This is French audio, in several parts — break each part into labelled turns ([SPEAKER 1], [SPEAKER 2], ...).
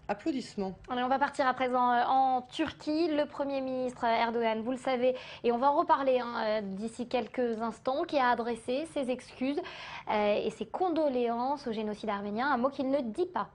[SPEAKER 1] Applaudissements.
[SPEAKER 2] Allez, on va partir à présent en Turquie. Le Premier ministre Erdogan, vous le savez, et on va en reparler d'ici quelques instants, qui a adressé ses excuses et ses condoléances au génocide arménien, un mot qu'il ne dit pas.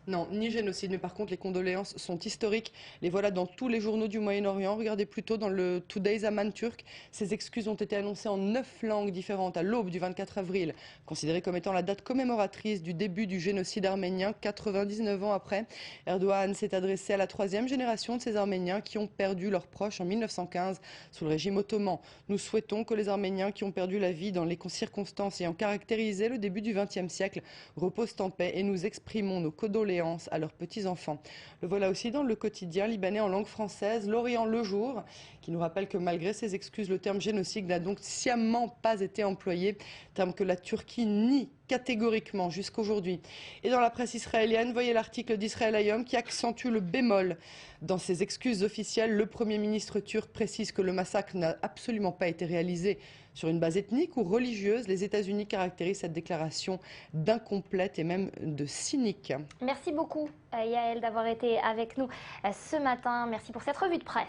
[SPEAKER 1] Non, ni génocide, mais par contre les condoléances sont historiques. Les voilà dans tous les journaux du Moyen-Orient. Regardez plutôt dans le Today Zaman turc. Ces excuses ont été annoncées en 9 langues différentes à l'aube du 24 avril, considérée comme étant la date commémoratrice du début du génocide arménien, 99 ans après. Erdogan s'est adressé à la troisième génération de ces Arméniens qui ont perdu leurs proches en 1915 sous le régime ottoman. Nous souhaitons que les Arméniens qui ont perdu la vie dans les circonstances ayant caractérisé le début du XXe siècle reposent en paix et nous exprimons nos condoléances à leurs petits-enfants. Le voilà aussi dans le quotidien libanais en langue française, L'Orient le jour, qui nous rappelle que malgré ses excuses, le terme génocide n'a donc sciemment pas été employé, terme que la Turquie nie catégoriquement jusqu'aujourd'hui. Et dans la presse israélienne, voyez l'article d'Israël Hayom qui accentue le bémol. Dans ses excuses officielles, le Premier ministre turc précise que le massacre n'a absolument pas été réalisé sur une base ethnique ou religieuse. Les États-Unis caractérisent cette déclaration d'incomplète et même de cynique.
[SPEAKER 2] Merci beaucoup, Yael, d'avoir été avec nous ce matin. Merci pour cette revue de presse.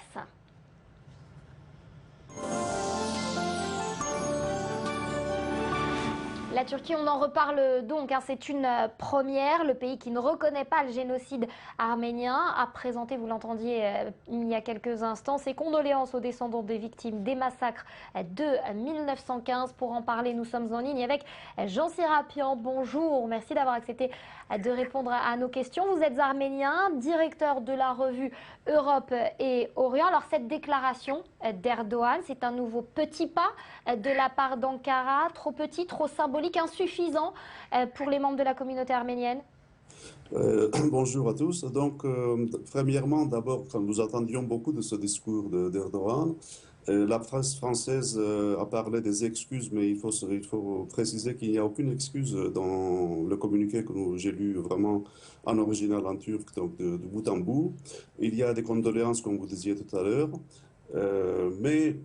[SPEAKER 2] La Turquie, on en reparle donc, c'est une première. Le pays qui ne reconnaît pas le génocide arménien a présenté, vous l'entendiez il y a quelques instants, ses condoléances aux descendants des victimes des massacres de 1915. Pour en parler, nous sommes en ligne avec Jean Serapian. Bonjour, merci d'avoir accepté de répondre à nos questions. Vous êtes arménien, directeur de la revue Europe et Orient. Alors cette déclaration d'Erdogan, c'est un nouveau petit pas de la part d'Ankara, trop petit, trop symbolique, insuffisant pour les membres de la communauté arménienne?
[SPEAKER 3] Bonjour à tous. Donc, premièrement, d'abord, nous attendions beaucoup de ce discours d'Erdogan. La presse française a parlé des excuses, mais il faut préciser qu'il n'y a aucune excuse dans le communiqué que j'ai lu vraiment en original en turc, donc de bout en bout. Il y a des condoléances, comme vous disiez tout à l'heure. Mais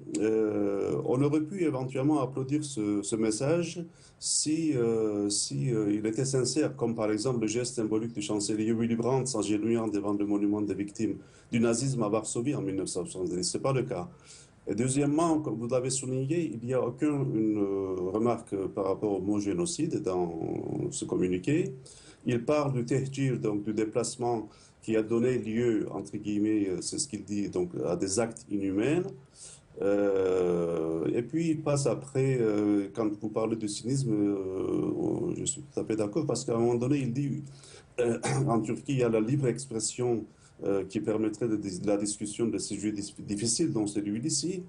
[SPEAKER 3] on aurait pu éventuellement applaudir ce message si il était sincère, comme par exemple le geste symbolique du chancelier Willy Brandt s'agenouillant devant le monument des victimes du nazisme à Varsovie en 1970. Ce n'est pas le cas. Et deuxièmement, comme vous l'avez souligné, il n'y a aucune remarque par rapport au mot génocide dans ce communiqué. Il parle du tehcir, donc du déplacement qui a donné lieu, entre guillemets, c'est ce qu'il dit, donc à des actes inhumains. Et puis il passe après, quand vous parlez de cynisme, je suis tout à fait d'accord, parce qu'à un moment donné, il dit, en Turquie, il y a la libre expression qui permettrait de la discussion de ces sujets difficiles, dont celui d'ici.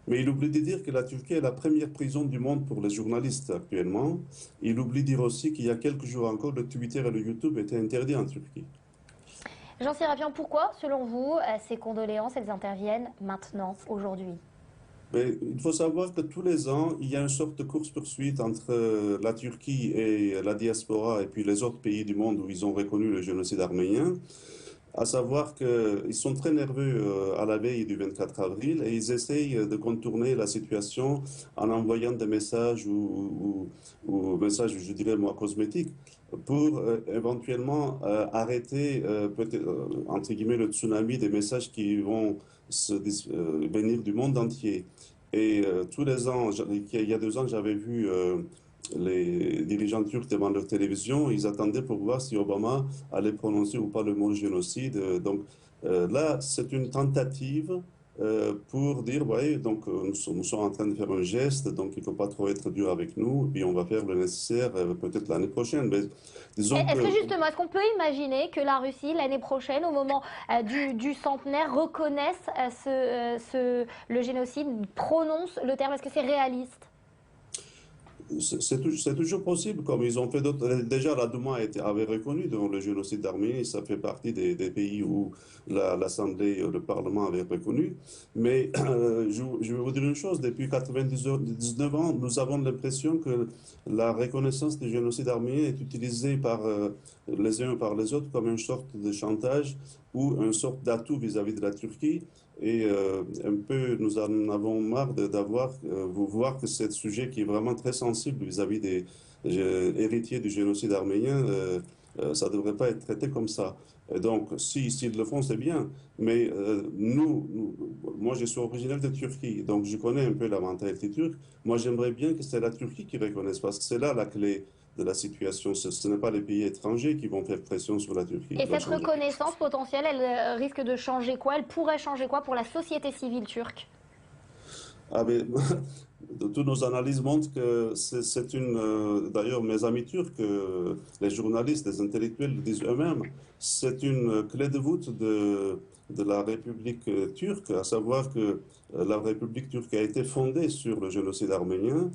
[SPEAKER 3] Mais il oublie de dire que la Turquie est la première prison du monde pour les journalistes actuellement. Il oublie de dire aussi qu'il y a quelques jours encore, le Twitter et le YouTube étaient interdits en Turquie.
[SPEAKER 2] Jean Serapian, pourquoi, selon vous, ces condoléances, elles interviennent maintenant, aujourd'hui?
[SPEAKER 3] Mais il faut savoir que tous les ans, il y a une sorte de course-poursuite entre la Turquie et la diaspora et puis les autres pays du monde où ils ont reconnu le génocide arménien. À savoir qu'ils sont très nerveux à la veille du 24 avril et ils essayent de contourner la situation en envoyant des messages ou messages, je dirais moi, cosmétiques pour éventuellement arrêter, peut-être, entre guillemets, le tsunami des messages qui vont venir du monde entier. Et tous les ans, il y a 2 ans, j'avais vu les dirigeants turcs devant leur télévision, ils attendaient pour voir si Obama allait prononcer ou pas le mot génocide. Donc là, c'est une tentative pour dire, ouais, donc nous sommes en train de faire un geste, donc il ne faut pas trop être dur avec nous, et puis on va faire le nécessaire peut-être l'année prochaine. Mais disons
[SPEAKER 2] Est-ce que
[SPEAKER 3] que
[SPEAKER 2] justement, est-ce qu'on peut imaginer que la Russie, l'année prochaine, au moment du centenaire, reconnaisse le génocide, prononce le terme? Est-ce que c'est réaliste?
[SPEAKER 3] c'est toujours possible, comme ils ont fait d'autres. Déjà, la Douma avait reconnu donc, le génocide d'Arménie, ça fait partie des pays où l'Assemblée, le Parlement avait reconnu. Mais je vais vous dire une chose, depuis 99 ans, nous avons l'impression que la reconnaissance du génocide arménien est utilisée par les uns par les autres comme une sorte de chantage ou une sorte d'atout vis-à-vis de la Turquie. Et un peu, nous en avons marre d'avoir, vous voir que c'est un sujet qui est vraiment très sensible vis-à-vis des héritiers du génocide arménien Ça ne devrait pas être traité comme ça. Et donc, s'ils le font, c'est bien. Mais moi, je suis originaire de Turquie, donc je connais un peu la mentalité turque. Moi, j'aimerais bien que c'est la Turquie qui reconnaisse, parce que c'est là la clé de la situation. Ce n'est pas les pays étrangers qui vont faire pression sur la Turquie
[SPEAKER 2] Et
[SPEAKER 3] qui va
[SPEAKER 2] cette
[SPEAKER 3] changer.
[SPEAKER 2] reconnaissance potentielle, elle risque de changer quoi? Elle pourrait changer quoi pour la société civile turque?
[SPEAKER 3] Ah, mais, toutes nos analyses montrent que c'est une. D'ailleurs, mes amis turcs, les journalistes, les intellectuels le disent eux-mêmes, c'est une clé de voûte de la République turque, à savoir que la République turque a été fondée sur le génocide arménien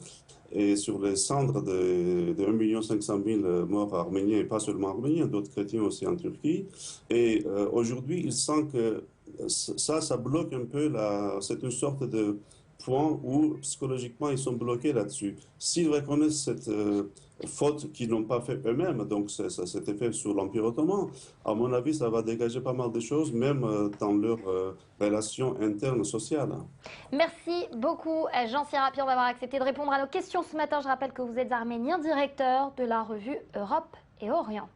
[SPEAKER 3] et sur les cendres de 1,5 million morts arméniens, et pas seulement arméniens, d'autres chrétiens aussi en Turquie. Et aujourd'hui, il sent que ça bloque un peu c'est une sorte de point où psychologiquement ils sont bloqués là-dessus. S'ils reconnaissent cette faute qu'ils n'ont pas fait eux-mêmes, donc ça s'était fait sur l'Empire ottoman, à mon avis, ça va dégager pas mal de choses, même dans leurs relations internes sociales.
[SPEAKER 2] Merci beaucoup, Jean Serapian, d'avoir accepté de répondre à nos questions ce matin. Je rappelle que vous êtes arménien, directeur de la revue Europe et Orient.